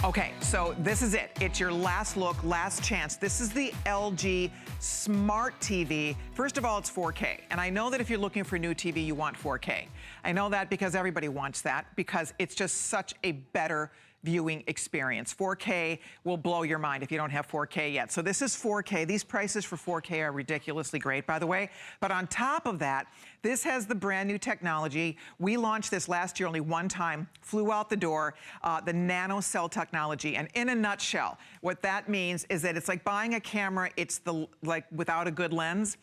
Okay, so this is it. It's your last look, last chance. This is the LG Smart TV. First of all, it's 4K. And I know that if you're looking for a new TV, you want 4K. I know that because everybody wants that, because it's just such a better viewing experience. 4K will blow your mind if you don't have 4K yet. So this is 4K. These prices for 4K are ridiculously great, by the way. But on top of that, this has the brand new technology. We launched this last year only one time, flew out the door, the Nano cell technology. And in a nutshell, what that means is that it's like buying a camera, it's like without a good lens.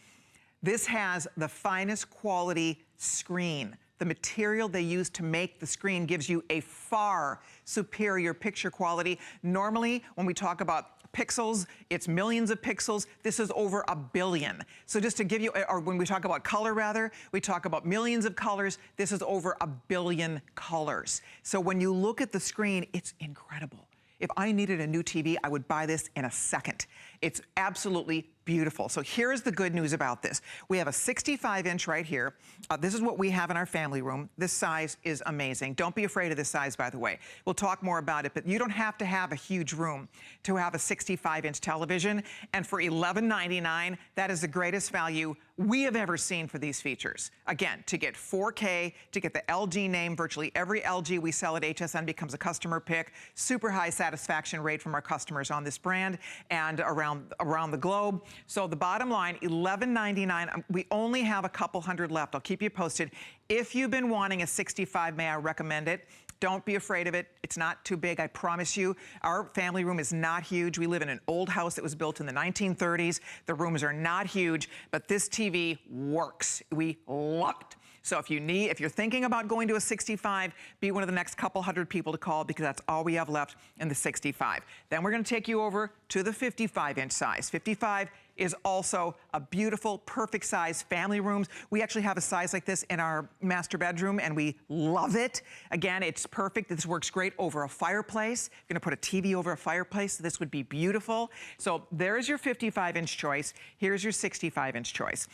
This has the finest quality screen. The material they use to make the screen gives you a far superior picture quality. Normally, when we talk about pixels, it's millions of pixels. This is over 1 billion. So just to give you, or when we talk about color rather, we talk about millions of colors. This is over 1 billion colors. So when you look at the screen, it's incredible. If I needed a new TV, I would buy this in a second. It's absolutely beautiful. So here's the good news about this. We have a 65-inch right here. This is what we have in our family room. This size is amazing. Don't be afraid of this size, by the way. We'll talk more about it, but you don't have to have a huge room to have a 65-inch television. And for $11.99, that is the greatest value we have ever seen for these features. Again, to get 4K, to get the LG name, virtually every LG we sell at HSN becomes a customer pick. Super high satisfaction rate from our customers on this brand and around the globe. So the bottom line, $11.99. We only have a couple hundred left. I'll keep you posted. If you've been wanting a 65, may I recommend it? Don't be afraid of it. It's not too big, I promise you. Our family room is not huge. We live in an old house that was built in the 1930s. The rooms are not huge, but this TV works. We love it. So if you're thinking about going to a 65, be one of the next couple hundred people to call, because that's all we have left in the 65. Then we're gonna take you over to the 55-inch size. 55 is also a beautiful, perfect size family rooms. We actually have a size like this in our master bedroom and we love it. Again, it's perfect. This works great over a fireplace. You're gonna put a TV over a fireplace, this would be beautiful. So there's your 55-inch choice. Here's your 65-inch choice.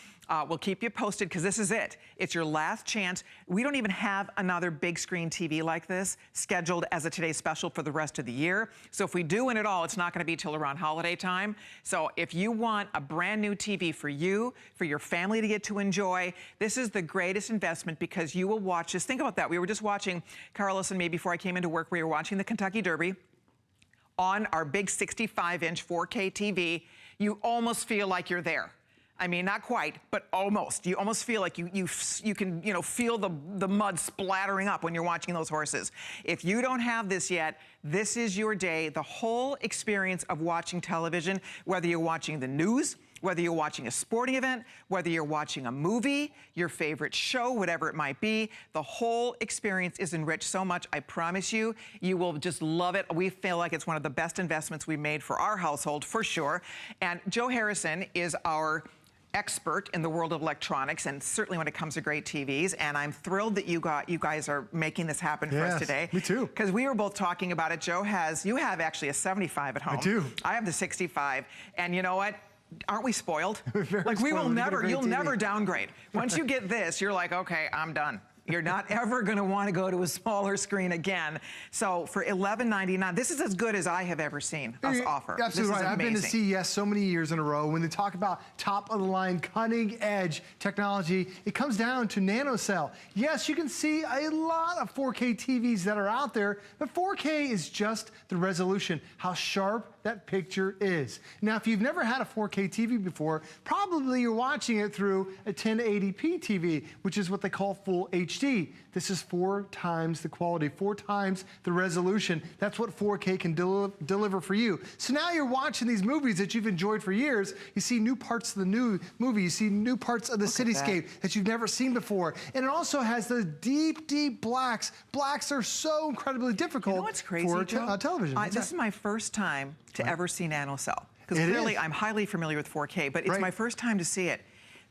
We'll keep you posted because this is it. It's your last chance. We don't even have another big screen TV like this scheduled as a Today's Special for the rest of the year. So if we do win it all, it's not gonna be till around holiday time. So if you want a brand new TV for you, for your family to get to enjoy, this is the greatest investment because you will watch this. Think about that. We were just watching, Carlos and me, before I came into work, we were watching the Kentucky Derby on our big 65-inch 4K TV. You almost feel like you're there. I mean, not quite, but almost. You almost feel like you can, feel the mud splattering up when you're watching those horses. If you don't have this yet, this is your day. The whole experience of watching television, whether you're watching the news, whether you're watching a sporting event, whether you're watching a movie, your favorite show, whatever it might be, the whole experience is enriched so much. I promise you, you will just love it. We feel like it's one of the best investments we made for our household, for sure. And Joe Harrison is our expert in the world of electronics, and certainly when it comes to great TVs, and I'm thrilled that you guys are making this happen for us today. Me too. Because we were both talking about it. You have actually a 75 at home. I do. I have the 65, and you know what? Aren't we spoiled? Like we will never, you'll never downgrade. Once you get this, you're like, okay, I'm done. You're not ever gonna wanna go to a smaller screen again. So for $11.99, this is as good as I have ever seen us offer. Absolutely right. I've been to CES so many years in a row. When they talk about top of the line, cutting edge technology, it comes down to nanocell. Yes, you can see a lot of 4K TVs that are out there, but 4K is just the resolution, how sharp that picture is. Now, if you've never had a 4K TV before, probably you're watching it through a 1080p TV, which is what they call full HD. This is 4 times the quality, 4 times the resolution. That's what 4K can deliver for you. So now you're watching these movies that you've enjoyed for years. You see new parts of the new movie. You see new parts of the cityscape that you've never seen before. And it also has the deep, deep blacks. Blacks are so incredibly difficult for television. This is my first time to ever see nanocell. Because clearly I'm highly familiar with 4K, but it's my first time to see it.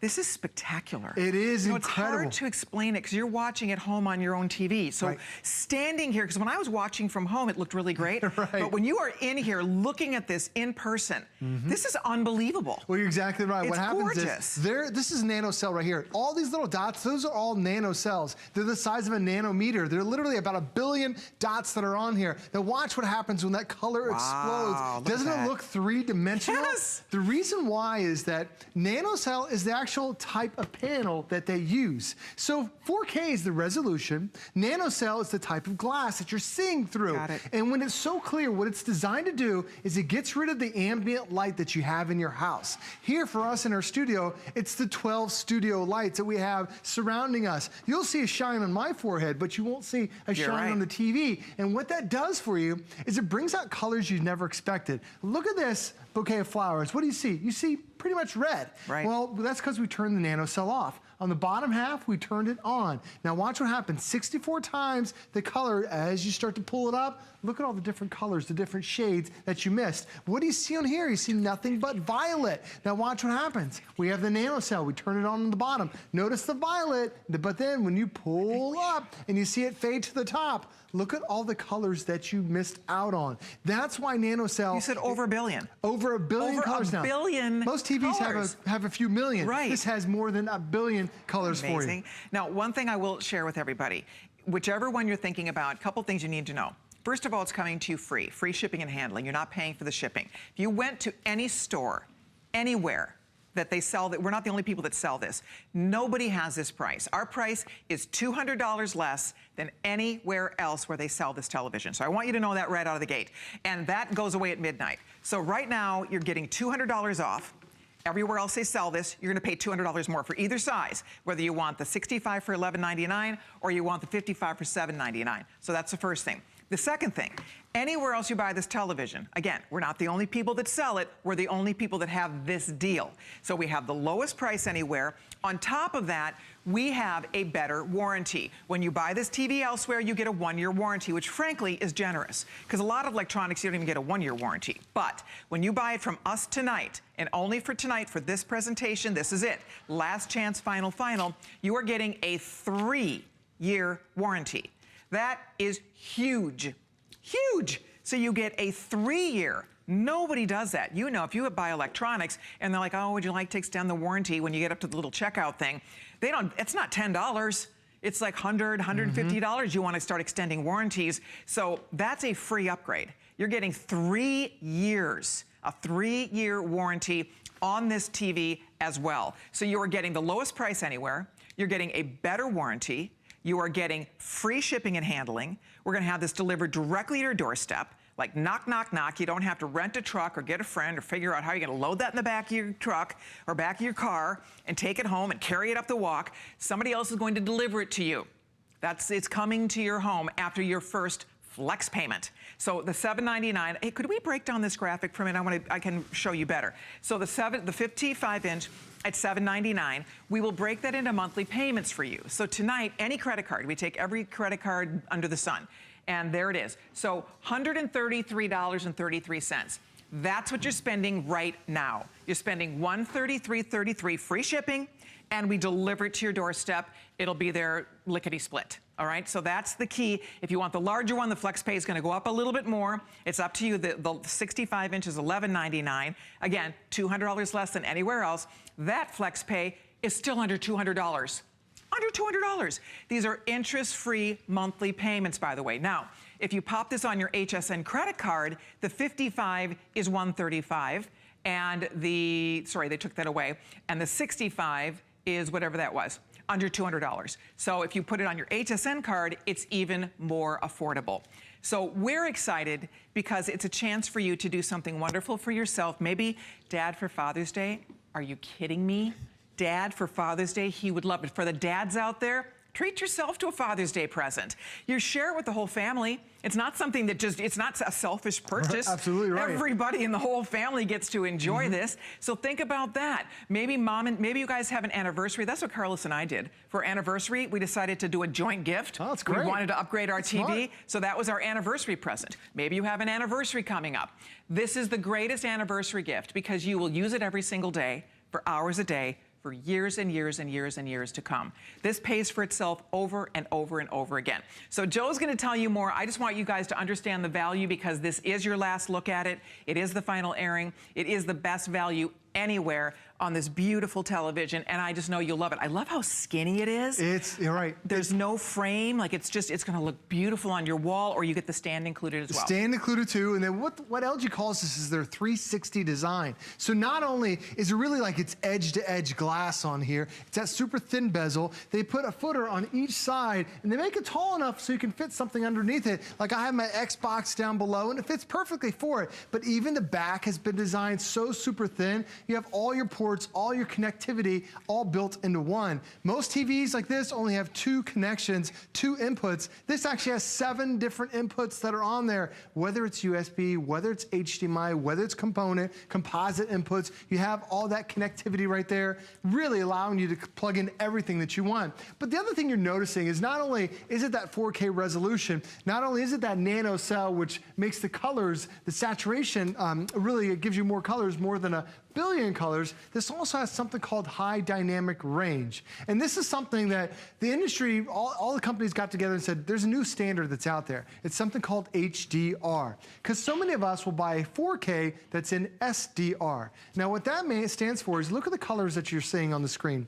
This is spectacular. It is incredible. It's hard to explain it because you're watching at home on your own TV. So right. standing here, because when I was watching from home, it looked really great. Right. But when you are in here looking at this in person, this is unbelievable. Well, you're exactly right. It's what happens gorgeous. is, this is nanocell right here. All these little dots, those are all nanocells. They're the size of a nanometer. They're literally about 1 billion dots that are on here. Now watch what happens when that color explodes. Doesn't it look three-dimensional? Yes. The reason why is that nanocell is the actual type of panel that they use. So 4K is the resolution. Nanocell is the type of glass that you're seeing through. Got it. And when it's so clear, what it's designed to do is it gets rid of the ambient light that you have in your house. Here for us in our studio, it's the 12 studio lights that we have surrounding us. You'll see a shine on my forehead, but you won't see a shine on the TV. And what that does for you is it brings out colors you've never expected. Look at this bouquet of flowers. What do you see? You see pretty much red. Right. Well, that's because we turned the nanocell off. On the bottom half, we turned it on. Now watch what happens. 64 times the color as you start to pull it up. Look at all the different colors, the different shades that you missed. What do you see on here? You see nothing but violet. Now watch what happens. We have the nanocell. We turn it on the bottom. Notice the violet, but then when you pull up and you see it fade to the top, look at all the colors that you missed out on. That's why nanocell... You said over 1 billion. Over 1 billion colors now. Over 1 billion Most TVs colors. have a few million. Right. This has more than 1 billion colors for you. Now, one thing I will share with everybody, whichever one you're thinking about, a couple things you need to know. First of all, it's coming to you free shipping and handling. You're not paying for the shipping. If you went to any store, anywhere, that they sell that, we're not the only people that sell this. Nobody has this price. Our price is $200 less than anywhere else where they sell this television. So I want you to know that right out of the gate. And that goes away at midnight. So right now, you're getting $200 off. Everywhere else they sell this, you're gonna pay $200 more for either size, whether you want the 65 for $11.99 or you want the 55 for $7.99. So that's the first thing. The second thing, anywhere else you buy this television, again, we're not the only people that sell it, we're the only people that have this deal. So we have the lowest price anywhere. On top of that, we have a better warranty. When you buy this TV elsewhere, you get a 1-year warranty, which frankly is generous, because a lot of electronics, you don't even get a 1-year warranty. But when you buy it from us tonight, and only for tonight, for this presentation, this is it, last chance, final, you are getting a 3-year warranty. That is huge, huge. So you get a 3-year. Nobody does that. You know, if you buy electronics and they're like, oh, would you like to extend the warranty when you get up to the little checkout thing? They don't, it's not $10. It's like $100, $150 you want to start extending warranties. So that's a free upgrade. You're getting 3 years, a 3-year warranty on this TV as well. So you are getting the lowest price anywhere. You're getting a better warranty. You are getting free shipping and handling. We're gonna have this delivered directly to your doorstep, like knock, knock, knock. You don't have to rent a truck or get a friend or figure out how you're gonna load that in the back of your truck or back of your car and take it home and carry it up the walk. Somebody else is going to deliver it to you. It's coming to your home after your first flex payment. So the $7.99, hey, could we break down this graphic for a minute? I can show you better. So the 55-inch at $7.99, we will break that into monthly payments for you. So tonight, any credit card, we take every credit card under the sun, and there it is. So $133.33. That's what you're spending right now. You're spending $133.33 free shipping, and we deliver it to your doorstep. It'll be there lickety-split. All right, so that's the key. If you want the larger one, the FlexPay is going to go up a little bit more. It's up to you. The 65-inch is $11.99. Again, $200 less than anywhere else. That FlexPay is still under $200. Under $200. These are interest-free monthly payments, by the way. Now, if you pop this on your HSN credit card, the 55 is $135, and sorry, they took that away, and the 65 is whatever that was. Under $200. So if you put it on your HSN card, it's even more affordable. So we're excited because it's a chance for you to do something wonderful for yourself. Maybe Dad for Father's Day. Are you kidding me? Dad for Father's Day, he would love it. For the dads out there, treat yourself to a Father's Day present. You share it with the whole family. It's not something that it's not a selfish purchase. Absolutely right. Everybody in the whole family gets to enjoy this. So think about that. Maybe maybe you guys have an anniversary. That's what Carlos and I did. For anniversary, we decided to do a joint gift. Oh, that's great. We wanted to upgrade our TV. Smart. So that was our anniversary present. Maybe you have an anniversary coming up. This is the greatest anniversary gift because you will use it every single day for hours a day, for years and years and years and years to come. This pays for itself over and over and over again. So Joe's gonna tell you more. I just want you guys to understand the value because this is your last look at it. It is the final airing. It is the best value anywhere on this beautiful television, and I just know you'll love it. I love how skinny it is. You're right. There's no frame, like it's gonna look beautiful on your wall, or you get the stand included as well. Stand included too, and then what LG calls this is their 360 design. So not only is it really like it's edge-to-edge glass on here, it's that super thin bezel. They put a footer on each side, and they make it tall enough so you can fit something underneath it. Like I have my Xbox down below, and it fits perfectly for it. But even the back has been designed so super thin, you have all your ports, all your connectivity, all built into one. Most TVs like this only have 2 connections, 2 inputs. This actually has 7 different inputs that are on there, whether it's USB, whether it's HDMI, whether it's composite inputs. You have all that connectivity right there, really allowing you to plug in everything that you want. But the other thing you're noticing is not only is it that 4K resolution, not only is it that nano cell, which makes the colors, the saturation, really it gives you more colors, more than a billion colors. This also has something called high dynamic range. And this is something that the industry, all the companies got together and said, there's a new standard that's out there. It's something called HDR. Because so many of us will buy a 4K that's in SDR. Now what that stands for is look at the colors that you're seeing on the screen.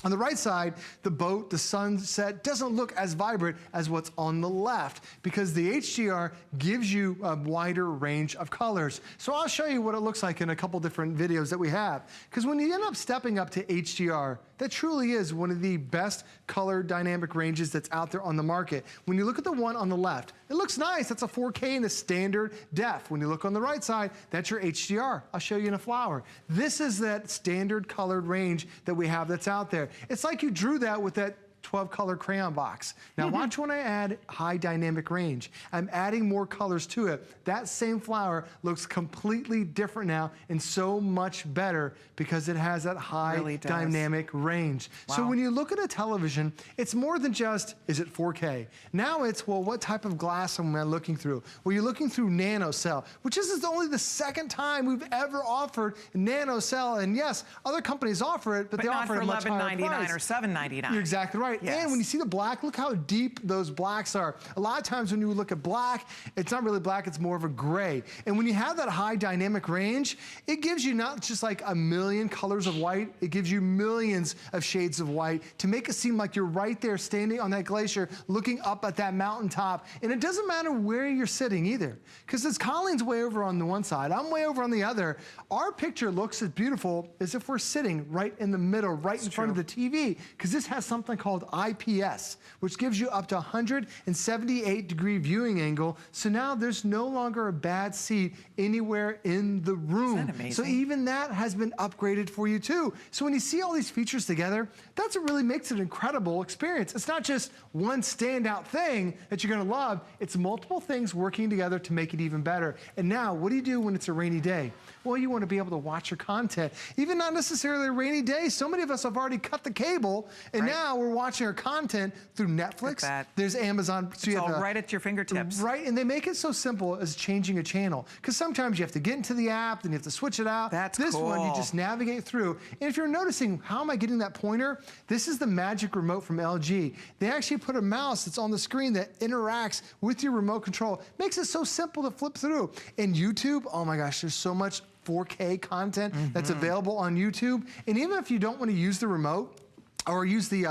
On the right side, the boat, the sunset doesn't look as vibrant as what's on the left because the HDR gives you a wider range of colors. So I'll show you what it looks like in a couple different videos that we have. Because when you end up stepping up to HDR, that truly is one of the best color dynamic ranges that's out there on the market. When you look at the one on the left, it looks nice. That's a 4K in a standard def. When you look on the right side, that's your HDR. I'll show you in a flower. This is that standard colored range that we have that's out there. It's like you drew that with that 12 color crayon box. Now watch when I add high dynamic range. I'm adding more colors to it. That same flower looks completely different now and so much better because it has that high dynamic range. Wow. So when you look at a television, it's more than just, is it 4K? Now it's, well, what type of glass am I looking through? Well, you're looking through nano cell, which is only the 2nd time we've ever offered nano cell. And yes, other companies offer it, but they offer it at much higher price. or $7.99. You're exactly right. Yes. And when you see the black, look how deep those blacks are. A lot of times when you look at black, it's not really black, it's more of a gray. And when you have that high dynamic range, it gives you not just like a million colors of white, it gives you millions of shades of white to make it seem like you're right there standing on that glacier looking up at that mountaintop. And it doesn't matter where you're sitting either. Because as Colleen's way over on the one side, I'm way over on the other, our picture looks as beautiful as if we're sitting right in the middle, right in front of the TV. Because this has something called IPS, which gives you up to 178-degree viewing angle. So now there's no longer a bad seat anywhere in the room. Isn't that amazing? So even that has been upgraded for you too. So when you see all these features together, that's what really makes it an incredible experience. It's not just one standout thing that you're gonna love, it's multiple things working together to make it even better. And now, what do you do when it's a rainy day? Well, you want to be able to watch your content. Even not necessarily a rainy day. So many of us have already cut the cable, and now we're watching our content through Netflix. There's Amazon. So it's all right at your fingertips. Right, and they make it so simple as changing a channel. Because sometimes you have to get into the app, then you have to switch it out. This one, you just navigate through. And if you're noticing, how am I getting that pointer? This is the magic remote from LG. They actually put a mouse that's on the screen that interacts with your remote control. Makes it so simple to flip through. And YouTube, oh my gosh, there's so much 4K content that's available on YouTube. And even if you don't want to use the remote or use the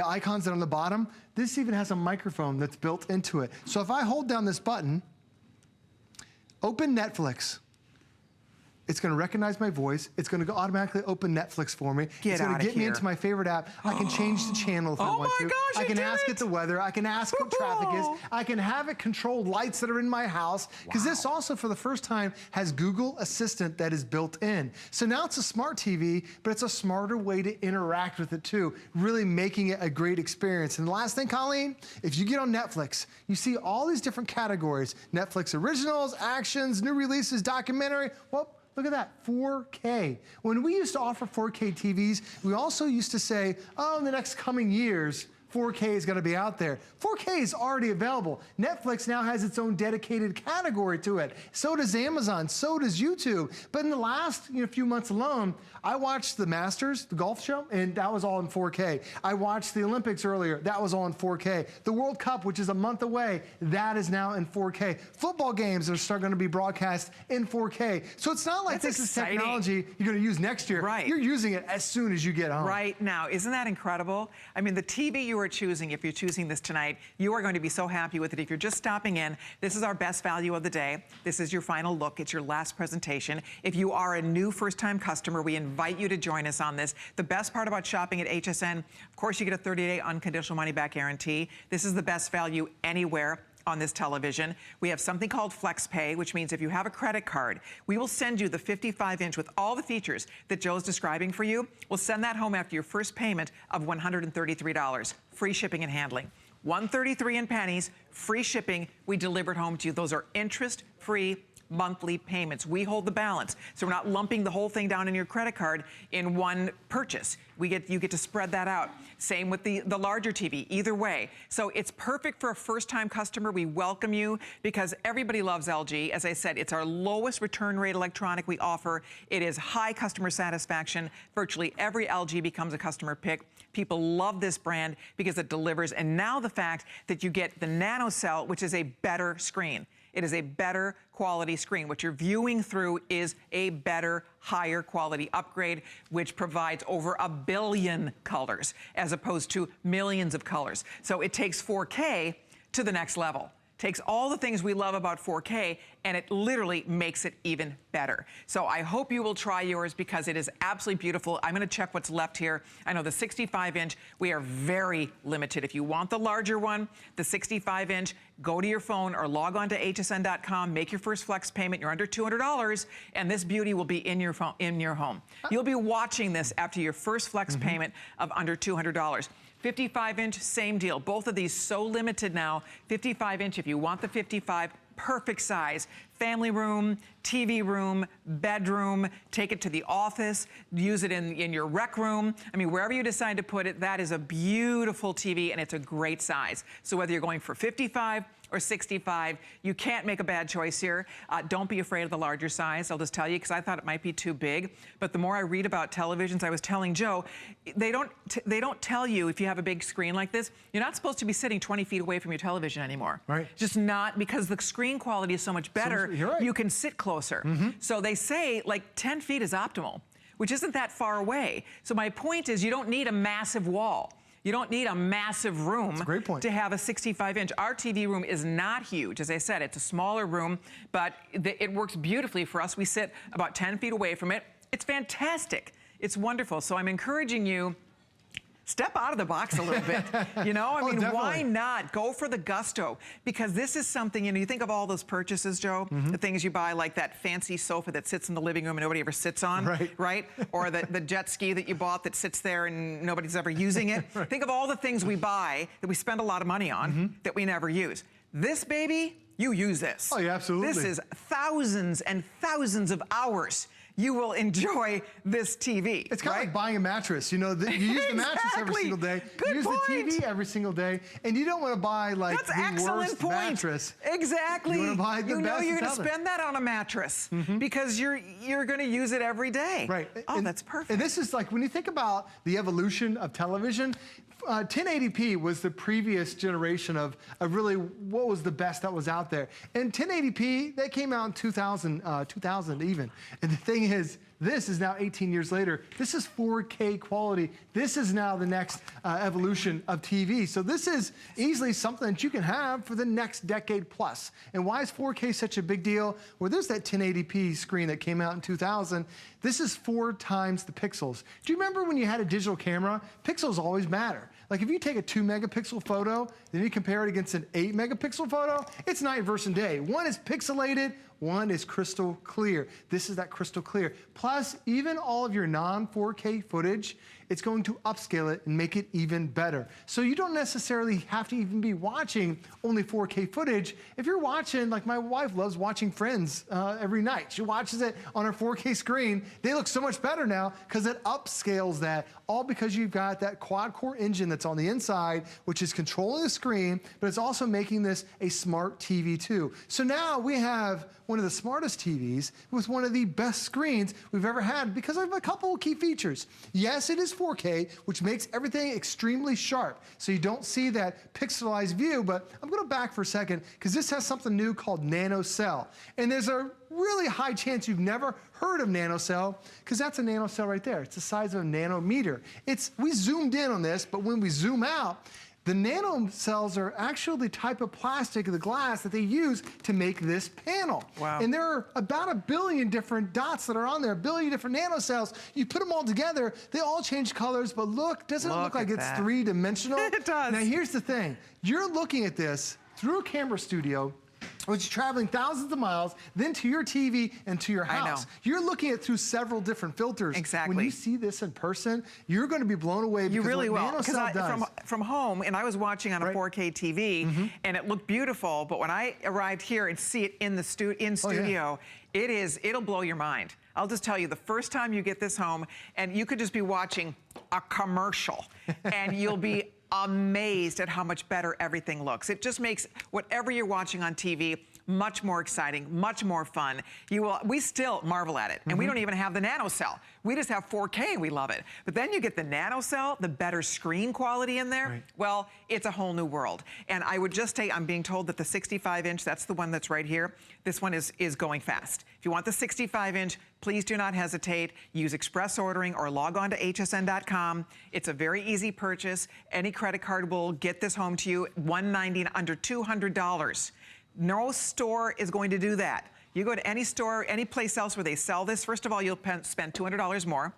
icons that are on the bottom, this even has a microphone that's built into it. So if I hold down this button, open Netflix, it's going to recognize my voice. It's going to go automatically open Netflix for me. It's going to get me into my favorite app. I can change the channel if I want to. I can ask it the weather. I can ask what traffic is. I can have it control lights that are in my house. Because this also, for the first time, has Google Assistant that is built in. So now it's a smart TV, but it's a smarter way to interact with it too, really making it a great experience. And the last thing, Colleen, if you get on Netflix, you see all these different categories. Netflix originals, actions, new releases, documentary. Well, look at that, 4K. When we used to offer 4K TVs, we also used to say, oh, in the next coming years, 4K is going to be out there. 4K is already available. Netflix now has its own dedicated category to it. So does Amazon, so does YouTube. But in the last few months alone, I watched the Masters, the golf show, and that was all in 4K. I watched the Olympics earlier, that was all in 4K. The World Cup, which is a month away, that is now in 4K. Football games are going to be broadcast in 4K. So it's not like this is technology you're going to use next year. Right. You're using it as soon as you get home. Right now. Isn't that incredible? I mean, the TV you are choosing, if you're choosing this tonight, you are going to be so happy with it. If you're just stopping in, this is our best value of the day. This is your final look. It's your last presentation. If you are a new first-time customer, we invite you to join us on this. The best part about shopping at HSN, of course, you get a 30-day unconditional money-back guarantee. This is the best value anywhere on this television. We have something called FlexPay, which means if you have a credit card, we will send you the 55-inch with all the features that Joe's describing for you. We'll send that home after your first payment of $133. Free shipping and handling. $133 and pennies, free shipping. We deliver it home to you. Those are interest-free monthly payments. We hold the balance. So we're not lumping the whole thing down in your credit card in one purchase. You get to spread that out. Same with the larger TV, either way. So it's perfect for a first-time customer. We welcome you because everybody loves LG. As I said, it's our lowest return rate electronic we offer. It is high customer satisfaction. Virtually every LG becomes a customer pick. People love this brand because it delivers. And now the fact that you get the Nano cell, which is a better screen. It is a better quality screen. What you're viewing through is a better, higher quality upgrade, which provides over 1 billion colors as opposed to millions of colors. So it takes 4K to the next level. Takes all the things we love about 4K and it literally makes it even better. So I hope you will try yours because it is absolutely beautiful. I'm gonna check what's left here. I know the 65-inch, we are very limited. If you want the larger one, the 65-inch, go to your phone or log on to hsn.com, make your first flex payment, you're under $200, and this beauty will be in your phone, in your home. You'll be watching this after your first flex payment of under $200. 55-inch, same deal. Both of these so limited now. 55-inch, if you want the 55, perfect size. Family room, TV room, bedroom, take it to the office, use it in your rec room. I mean, wherever you decide to put it, that is a beautiful TV and it's a great size. So whether you're going for 55 or 65, you can't make a bad choice here. Don't be afraid of the larger size, I'll just tell you, because I thought it might be too big. But the more I read about televisions, I was telling Joe, they don't tell you if you have a big screen like this, you're not supposed to be sitting 20 feet away from your television anymore. Right. Just not, because the screen quality is so much better, right. You can sit closer. So they say like 10 feet is optimal, which isn't that far away. So my point is you don't need a massive wall. You don't need a massive room to have a 65-inch. Our TV room is not huge. As I said, it's a smaller room, but it works beautifully for us. We sit about 10 feet away from it. It's fantastic. It's wonderful. So I'm encouraging you, step out of the box a little bit. You know, I mean, why not go for the gusto? Because this is something, you know, you think of all those purchases, Joe, the things you buy, like that fancy sofa that sits in the living room and nobody ever sits on, right? Or the jet ski that you bought that sits there and nobody's ever using it. Think of all the things we buy that we spend a lot of money on that we never use. This baby, you use this. Oh, yeah, absolutely. This is thousands and thousands of hours you will enjoy this TV. It's kind of like buying a mattress. You know, you use the mattress every single day. You use the TV every single day, and you don't want to buy like the worst mattress. Exactly. You want to buy the best. You know you're going to spend that on a mattress because you're going to use it every day. Right. Oh, that's perfect. And this is like when you think about the evolution of television. 1080p was the previous generation of really what was the best that was out there. And 1080p, that came out in 2000 even. And the thing is, this is now 18 years later. This is 4K quality. This is now the next evolution of TV. So this is easily something that you can have for the next decade plus. And why is 4K such a big deal? Well, there's that 1080p screen that came out in 2000. This is 4 times the pixels. Do you remember when you had a digital camera? Pixels always matter. Like if you take a 2 megapixel photo, then you compare it against an 8 megapixel photo, it's night versus day. One is pixelated, one is crystal clear. This is that crystal clear. Plus, even all of your non-4K footage it's going to upscale it and make it even better. So you don't necessarily have to even be watching only 4K footage. If you're watching, like my wife loves watching Friends every night. She watches it on her 4K screen. They look so much better now because it upscales that, all because you've got that quad-core engine that's on the inside, which is controlling the screen, but it's also making this a smart TV too. So now we have one of the smartest TVs with one of the best screens we've ever had because of a couple of key features. Yes, it is 4K, which makes everything extremely sharp, so you don't see that pixelized view, but I'm gonna back for a second because this has something new called Nano Cell. And there's a really high chance you've never heard of Nano Cell because that's a Nano Cell right there. It's the size of a nanometer. We zoomed in on this, but when we zoom out, the nano cells are actually the type of plastic, the glass that they use to make this panel. Wow. And there are about 1 billion different dots that are on there, 1 billion different nano cells. You put them all together, they all change colors, but look, doesn't it look like it's three-dimensional? It does. Now here's the thing. You're looking at this through a camera studio, which is traveling thousands of miles, then to your TV and to your house. I know. You're looking at through several different filters. Exactly. When you see this in person, you're going to be blown away. You really will. Because from home, and I was watching on a 4K TV, and it looked beautiful. But when I arrived here and see it in the studio, it'll blow your mind. I'll just tell you, the first time you get this home, and you could just be watching a commercial, and you'll be amazed at how much better everything looks. It just makes whatever you're watching on TV much more exciting, much more fun. We still marvel at it, and we don't even have the Nano Cell. We just have 4K, we love it. But then you get the Nano Cell, the better screen quality in there. Right. Well, it's a whole new world. And I would just say, I'm being told that the 65-inch, that's the one that's right here, this one is going fast. If you want the 65-inch, please do not hesitate. Use express ordering or log on to hsn.com. It's a very easy purchase. Any credit card will get this home to you, $190, under $200. No store is going to do that. You go to any store, any place else where they sell this, first of all, you'll spend $200 more.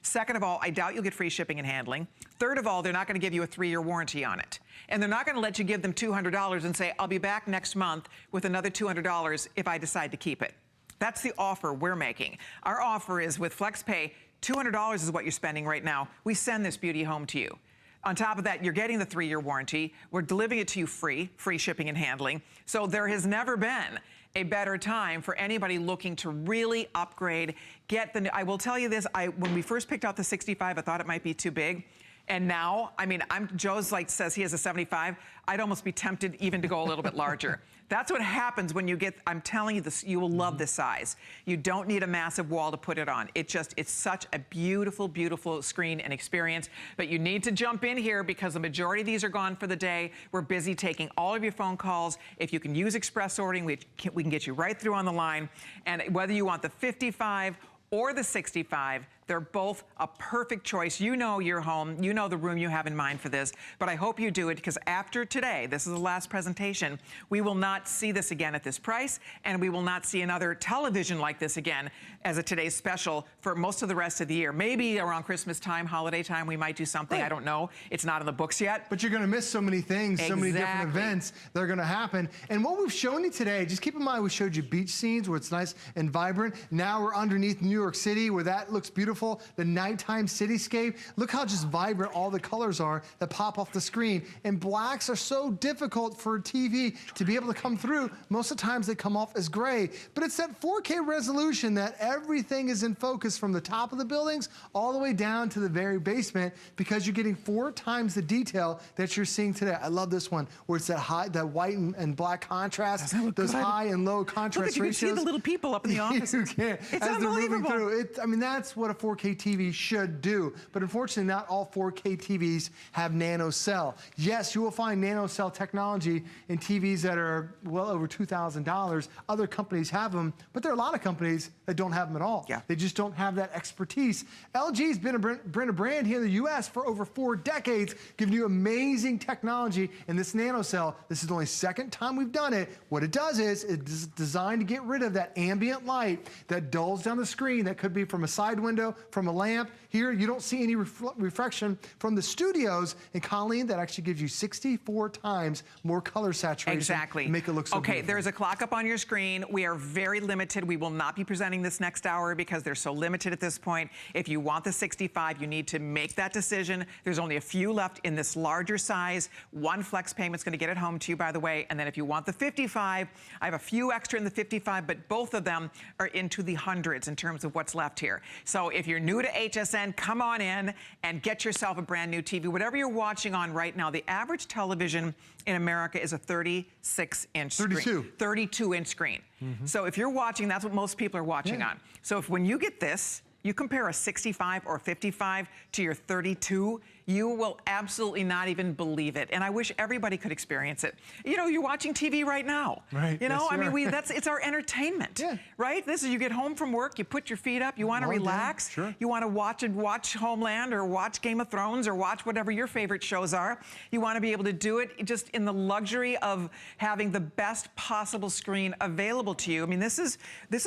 Second of all, I doubt you'll get free shipping and handling. Third of all, they're not going to give you a 3-year warranty on it. And they're not going to let you give them $200 and say, I'll be back next month with another $200 if I decide to keep it. That's the offer we're making. Our offer is with FlexPay, $200 is what you're spending right now. We send this beauty home to you. On top of that, you're getting the 3-year warranty. We're delivering it to you free shipping and handling. So there has never been a better time for anybody looking to really upgrade. I will tell you this, when we first picked out the 65, I thought it might be too big. And now, I mean, Joe's says he has a 75. I'd almost be tempted even to go a little bit larger. That's what happens when you get, I'm telling you this, you will love this size. You don't need a massive wall to put it on. It's such a beautiful, beautiful screen and experience. But you need to jump in here because the majority of these are gone for the day. We're busy taking all of your phone calls. If you can use express ordering, we can get you right through on the line. And whether you want the 55 or the 65, they're both a perfect choice. You know your home, you know the room you have in mind for this, but I hope you do it because after today, this is the last presentation, we will not see this again at this price, and we will not see another television like this again as a today's special for most of the rest of the year. Maybe around Christmas time, holiday time, we might do something, I don't know. It's not in the books yet. But you're gonna miss so many things, so many different events that are gonna happen. And what we've shown you today, just keep in mind, we showed you beach scenes where it's nice and vibrant. Now we're underneath New York City where that looks beautiful. The nighttime cityscape. Look how just vibrant all the colors are that pop off the screen. And blacks are so difficult for a TV to be able to come through. Most of the times they come off as gray. But it's that 4K resolution that everything is in focus from the top of the buildings all the way down to the very basement because you're getting 4 times the detail that you're seeing today. I love this one where it's that white and black contrast, those high and low contrast you ratios. You can see the little people up in the office. You can. It's unbelievable. I mean, that's what a 4K TV should do. But unfortunately, not all 4K TVs have Nano Cell. Yes, you will find Nano Cell technology in TVs that are well over $2,000. Other companies have them, but there are a lot of companies that don't have them at all. Yeah. They just don't have that expertise. LG's been a brand here in the US for over 4 decades, giving you amazing technology in this Nano Cell. This is the only second time we've done it. What it does is it's designed to get rid of that ambient light that dulls down the screen that could be from a side window from a lamp. Here, you don't see any reflection from the studios. And Colleen, that actually gives you 64 times more color saturation. Exactly. To make it look so okay, beautiful. There's a clock up on your screen. We are very limited. We will not be presenting this next hour because they're so limited at this point. If you want the 65, you need to make that decision. There's only a few left in this larger size. One flex payment's gonna get it home to you, by the way. And then if you want the 55, I have a few extra in the 55, but both of them are into the hundreds in terms of what's left here. So if you're new to HSN, come on in and get yourself a brand new TV. Whatever you're watching on right now, the average television in America is a 36-inch screen. 32-inch screen. So if you're watching, that's what most people are watching on. So if when you get this, you compare a 65 or 55 to your 32, you will absolutely not even believe it. And I wish everybody could experience it. You know, you're watching TV right now. Right. You know, yes, I mean, it's our entertainment, right? This is, you get home from work, you put your feet up, you want to relax, you want to watch Homeland or watch Game of Thrones or watch whatever your favorite shows are. You want to be able to do it just in the luxury of having the best possible screen available to you. I mean, this is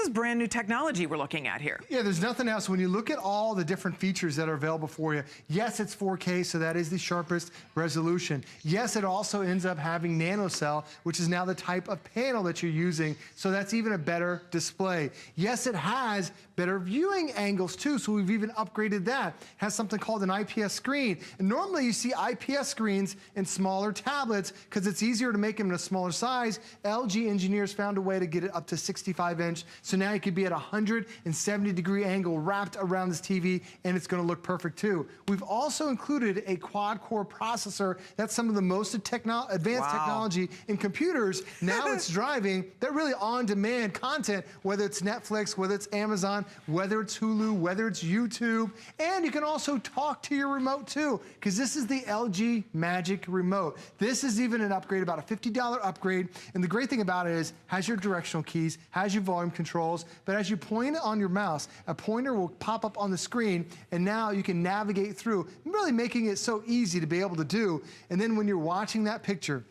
brand new technology we're looking at here. Yeah, there's nothing else. When you look at all the different features that are available for you, yes, it's 4K, so that is the sharpest resolution. Yes, it also ends up having Nano cell, which is now the type of panel that you're using, so that's even a better display. Yes, it has better viewing angles too, so we've even upgraded that. It has something called an IPS screen. And normally you see IPS screens in smaller tablets because it's easier to make them in a smaller size. LG engineers found a way to get it up to 65-inch, so now you could be at a 170-degree angle wrapped around this TV, and it's gonna look perfect too. We've also included a quad-core processor. That's some of the most advanced technology in computers. Now it's driving that really on-demand content, whether it's Netflix, whether it's Amazon, whether it's Hulu, whether it's YouTube. And you can also talk to your remote too, because this is the LG Magic Remote. This is even an upgrade, about a $50 upgrade. And the great thing about it is, has your directional keys, has your volume controls, but as you point it on your mouse, a pointer will pop up on the screen, and now you can navigate through, really making it so easy to be able to do. And then when you're watching that picture,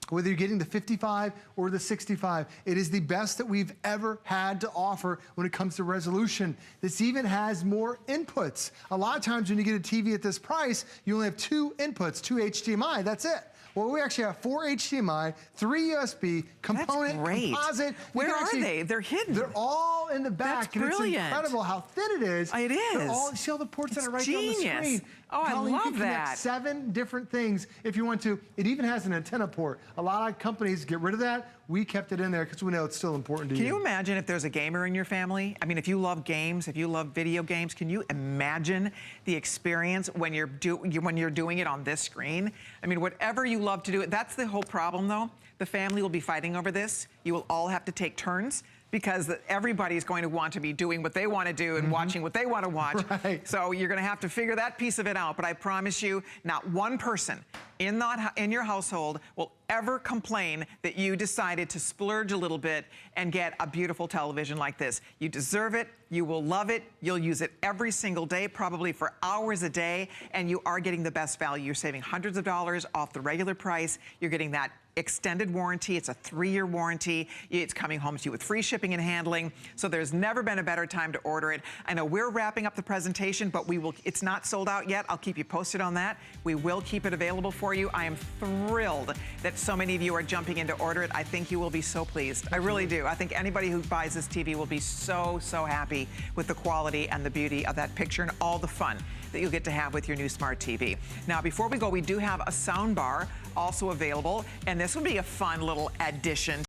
whether you're getting the 55 or the 65, it is the best that we've ever had to offer when it comes to resolution. This even has more inputs. A lot of times when you get a TV at this price, you only have 2 inputs, 2 HDMI, that's it. Well, we actually have 4 HDMI, 3 USB, component, composite. Where are they? They're hidden. They're all in the back. That's brilliant. It's incredible how thin it is. It is. See all the ports that are right genius. there on the screen. Oh, I love you can connect that. 7 different things if you want to. It even has an antenna port. A lot of companies get rid of that. We kept it in there because we know it's still important to you. Can you imagine if there's a gamer in your family? I mean, if you love games, if you love video games, can you imagine the experience when you're doing it on this screen? I mean, whatever you love to do, that's the whole problem though. The family will be fighting over this. You will all have to take turns, because everybody's going to want to be doing what they want to do and watching what they want to watch. Right. So you're going to have to figure that piece of it out. But I promise you, not one person in your household will ever complain that you decided to splurge a little bit and get a beautiful television like this. You deserve it. You will love it. You'll use it every single day, probably for hours a day, and you are getting the best value. You're saving hundreds of dollars off the regular price. You're getting that extended warranty. It's a 3-year warranty. It's coming home to you with free shipping and handling. So there's never been a better time to order it. I know we're wrapping up the presentation, but it's not sold out yet. I'll keep you posted on that. We will keep it available for you. I am thrilled that so many of you are jumping in to order it. I think you will be so pleased. I really do. I think anybody who buys this TV will be so, so happy with the quality and the beauty of that picture and all the fun that you'll get to have with your new smart TV. Now, before we go, we do have a sound bar also available, and this will be a fun little addition